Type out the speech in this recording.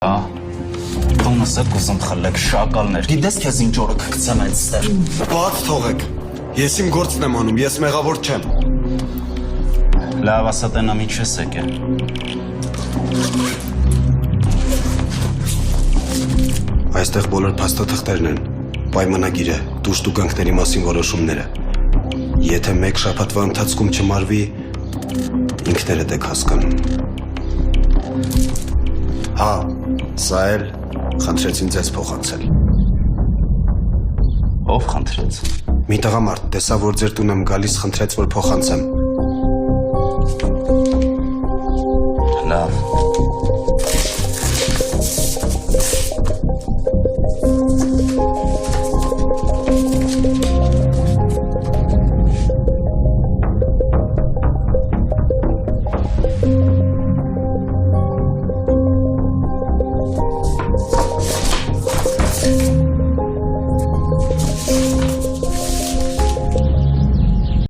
Տունս է կուզում խլեք շակալներ, գիտես քեզ ինչ օրը կգցեմ այստեղ։ Բաց թողեք, ես իմ գործն եմ անում, ես մեղավոր չեմ։ Լավ ասա տենամ ինչ ես եկել։ Այստեղ բոլոր փաստաթղթերն են, պայմանագիրը, տուժտուկանքների մասին որոշումները։ Եթե մեկ շաբաթվա ընթացքում չմարվի, ինքներդ եք հասկանում։ Հա, սա էլ խնդրեցին ձեզ փոխանցել։ Ով խնդրեց։ Մի տղամարդ տեսա, որ ձեր տուն եմ գալիս, խնդրեց, որ փոխանցեմ։ Լավ։